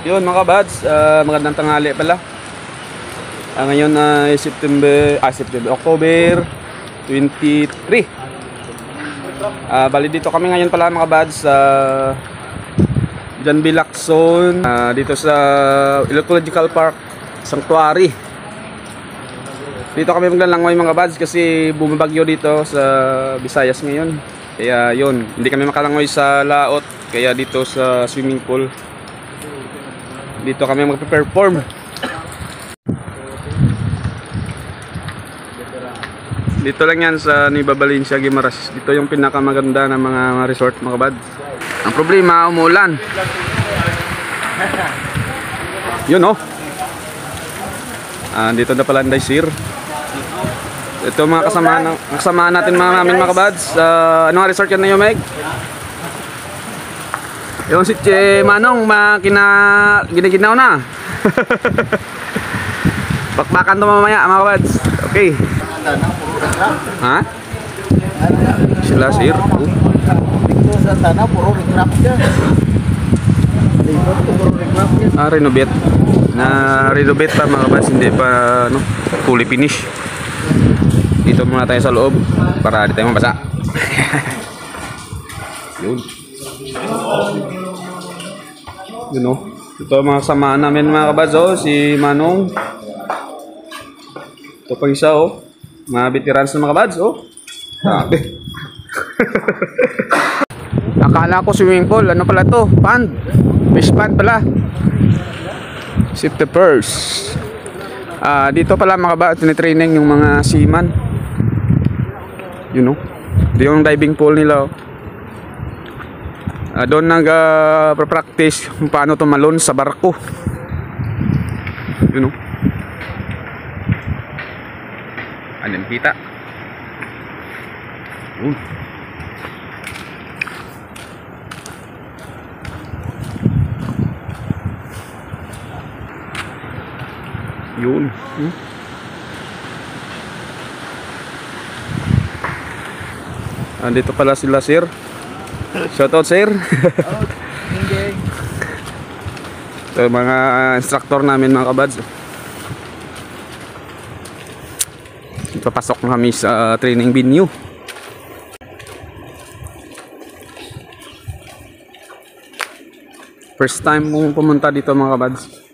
Yun mga kabads, magandang tanghali pala. Ngayon ay October 23. Bali dito kami ngayon pala mga kabads sa John B. Lacson, dito sa Ecological Park Sanctuary. Dito kami maglalangoy mga kabads kasi bumabagyo dito sa Visayas ngayon. Kaya yun, hindi kami makalangoy sa laot, kaya dito sa swimming pool dito kami magpe-perform. Dito lang yan sa Nueva Valencia, Guimaras. Dito yung pinakamaganda ng mga resort mga kabad. Ang problema, umulan. Yun oh. Dito na pala Anday Sir. Ito mga kasama natin mga kabads. Anong resort yan na yung Meg? Yung si Manong giniginaw na. Bakbakan to mamaya mga kabads. Okay. Ha? Sila Sir. Dito sa tanah puro recraft yan. Dito puro recraft yan. Renovate. Na-renovate pa mga kabads. Hindi pa fully finish. Dito muna tayo sa loob para di tayo mabasa. Yun. Yun o. Ito mga kasama namin mga kabads, si Manong. Ito pang isa mga veterans na mga kabads Sabi. Akala ko swimming pool, ano pala to? Pond. Fish pond pala. Safety first. Dito pala mga kabads, tinitraining yung mga seaman. Yun o. Yung diving pool nila doon nag-practice kung paano tumalon sa barko. Yun o. Anong kita? Yun. Dito pala sila Sir. Shoutout Sir. So, mga instructor namin mga kabads. Papasok na kami sa training venue. First time mong pumunta dito mga kabads.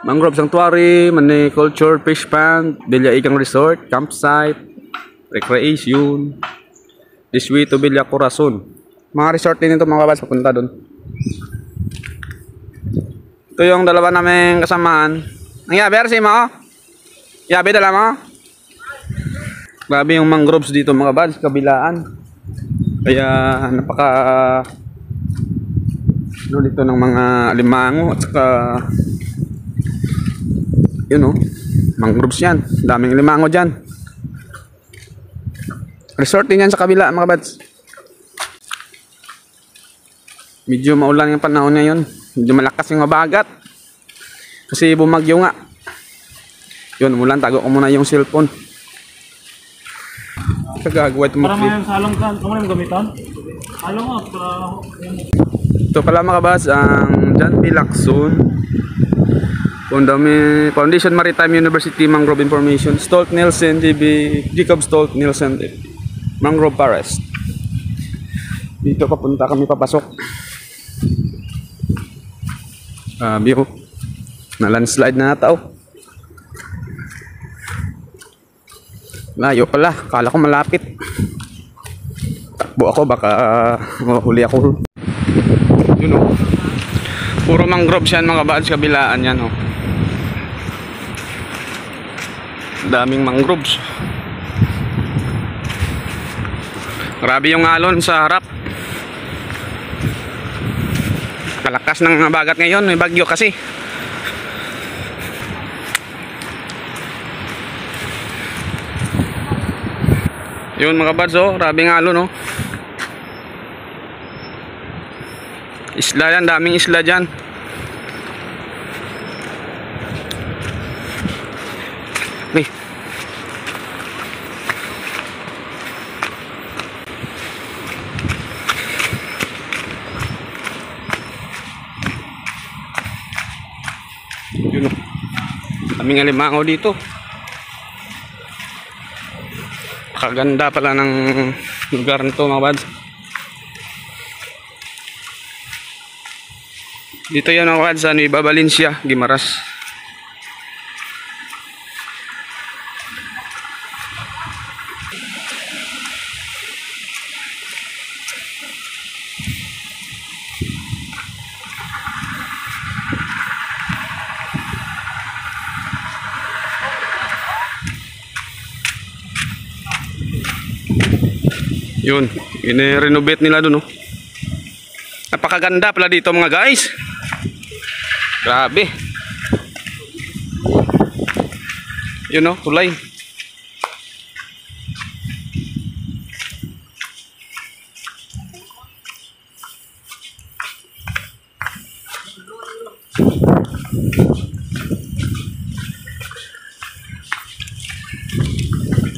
Mangrove Sanctuary, Mani Culture, Fish Pond, Villa Igang Resort, Campsite, Recreation, this way to Villa Corazon. Mga resort din ito mga kabads, papunta doon. Ito yung dalawa namin kasamaan. Ang yabe, Arsi mo? Yabe dala mo? Grabe yung mangroves dito mga kabads, kabilaan. Kaya napaka dito ng mga alimango at saka yun mangroves yan. Daming limango dyan. Resort din yan sa kabila mga kabads. Medyo maulan yung panahon ngayon. Medyo malakas yung mabagat. Kasi bumagyo nga. Yun, umulan. Tago ko muna yung cellphone. Kagagawa ito para may salong ka. Ano yung gamitan? Salong nga. Ito pala mga kabads, ang John B. Lacson Foundation Maritime University Mangrove Information Stolt Nielsen Jacob Stolt Nielsen Mangrove Forest. Dito papunta kami papasok. View na landslide na tao. Layo pala, kala ko malapit. Takbo ako baka mahuli ako. Yun puro mangrove yan mga kabads, kabilaan yan daming mangroves. Grabe yung alon sa harap. Kalakas ng bagat ngayon, may bagyo kasi. Yun mga kabads, grabe ng alon Isla yan, daming isla dyan. Daming alimango dito. Kaganda pala ng lugar nito mga bads. Dito yan mga bads sa Nueva Valencia, Guimaras. Yun, i-renovate nila doon, oh. Napakaganda pala dito mga guys. Grabe. Yun, oh, tulay.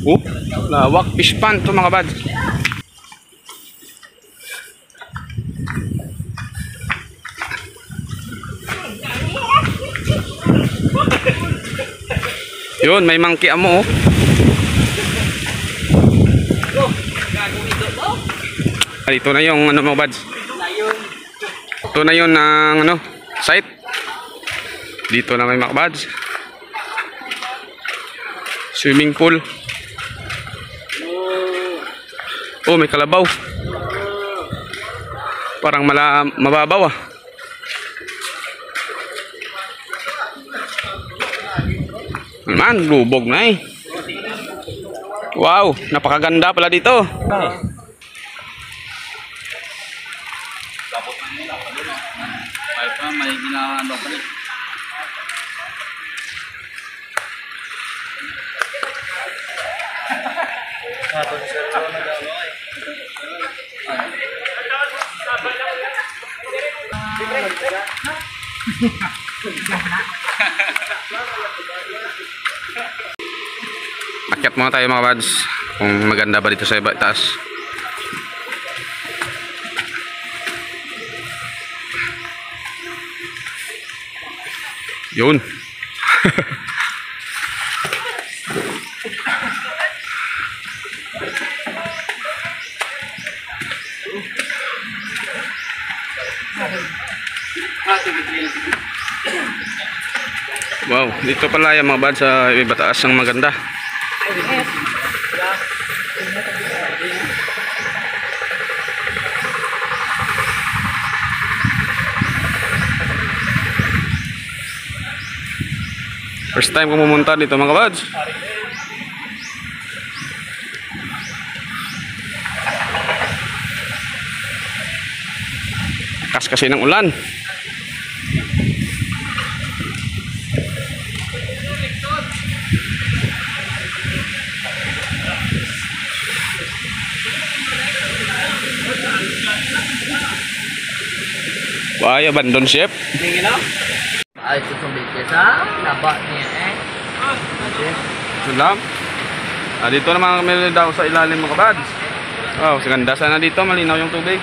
Oh, lawak, fish pond to mga bad. Yun, may monkey amo, oh. Ito na yung ano mga bads. Ito na yun ng ano, site. Dito na may mga bads. Swimming pool. Oh, may kalabaw. Parang mababaw ah. Man, lubog na eh. Wow, napakaganda pala dito. May ginagawa pa rin. Akyat muna tayo mga bads kung maganda ba dito sa taas. Yun. Wow, dito pala yung mga bads sa iba taas ang maganda. First time ko pumunta dito mga bads. Lakas kasi ng ulan. Why abandon ship? Ay, susumit niya sa laba niya eh. Salam. Dito naman kami daw sa ilalim mga kabads. Oh, ganda sana dito, malinaw yung tubig.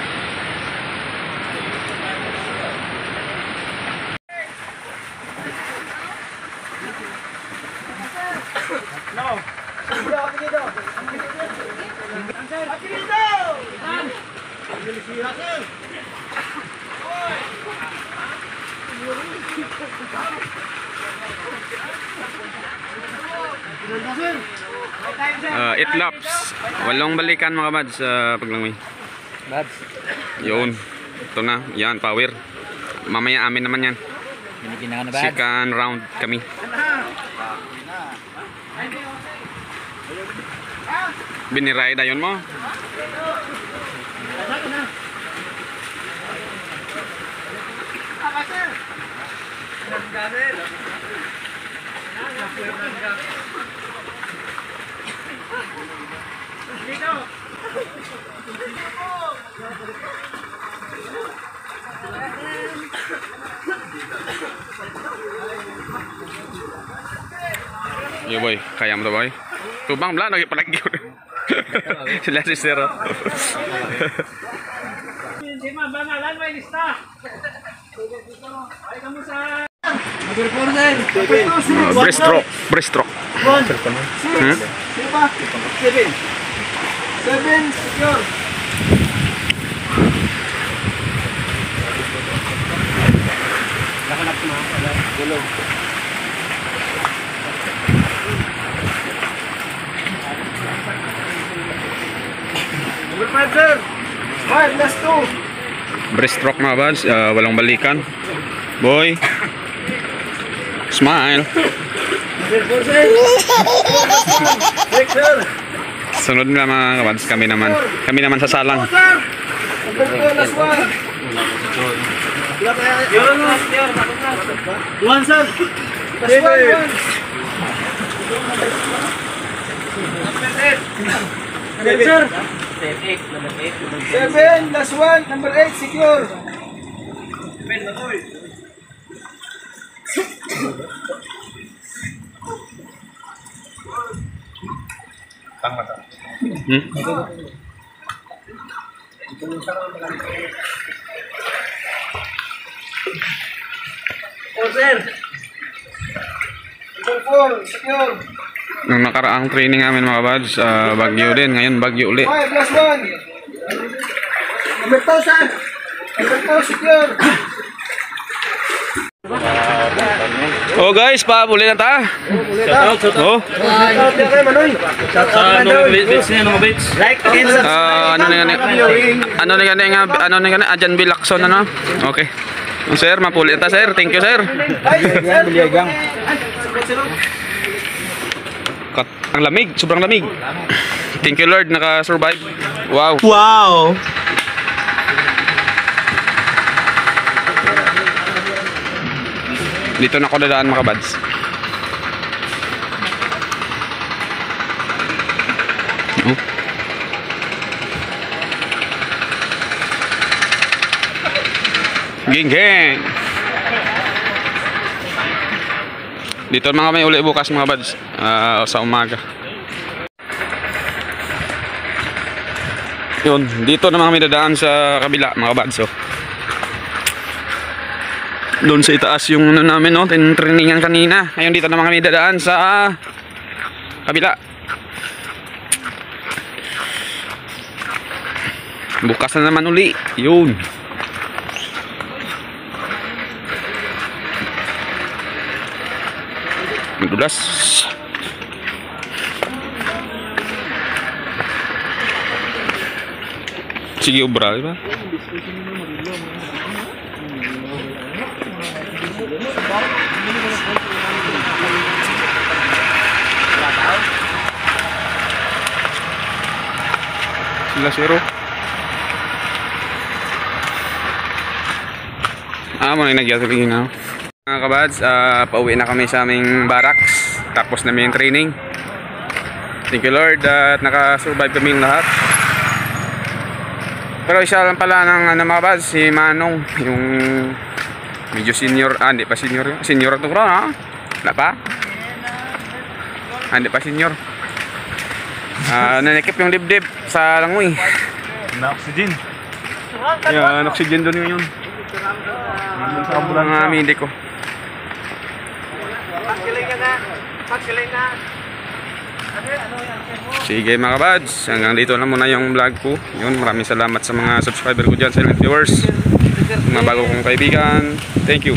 It laps. Walong balikan mga bads sa paglangoy. Bads. Yun. Ito na. Yan, power. Mamaya amin naman yan. Binigyan na bads. Second round kami. Binirayda yun mo. Yo boy, kaya mo to boy. Tubang bla lagi palagi. Sila si Zero. Breaststroke. Breaststroke. Hmm? Seven, secure. Number 5, sir. 5, last 2. Breaststroke mga buds. Walang balikan. Boy. Smile. Number 4, sir. 6, sir. Sunod na mga kabads. Kami naman. Kami naman sa salang. Sir. Number 2, last 1. One, sir. Last 1. Sir. 7, last 1, number 8, secure. Oh, sir. Number 4, secure. Nung nakaraang training namin mga buds, Baguio din. Ngayon Baguio uli. 5, last 1. Number 2, sir. Number 2, secure. Oh guys, paabuli na ta. Oh. Like and Ano na gani Ajan Bilakson ano? Okay. Sir, mapuli na ta sir. Thank you sir. Ang lamig, sobrang lamig. Thank you Lord, naka-survive. Wow. Wow. Dito na ako dadaan mga buds. Oh. Ging ging. Dito mga may uli bukas mga buds, sa umaga. Yun, dito na mga may dadaan sa kabila mga buds. Oh. Doon sa itaas yung ano namin, no, trainingan kanina. Ngayon dito naman kami dadaan sa kabila. Bukas na naman uli. Yun. Madulas. Sige, ubra, di ba? Sila zero. Mo na nagyatulingin na. Mga kabads, pauwi na kami sa aming barracks. Tapos na yung training. Thank you Lord at nakasurvive kaming lahat. Pero isa lang pala ng mga kabads, si Manong, yung medyo senior, hindi pa senior. Senior ito bro, ha? Wala pa? Hindi pa senior. Nanikip yung dibdib sa langoy. Na-oxygen. Yeah, oxygen doon ngayon. Sa mga midi ko. Sige mga kabads, hanggang dito na muna yung vlog ko. Yun, maraming salamat sa mga subscriber ko dyan, silent viewers, mga bago kong kaibigan. Thank you.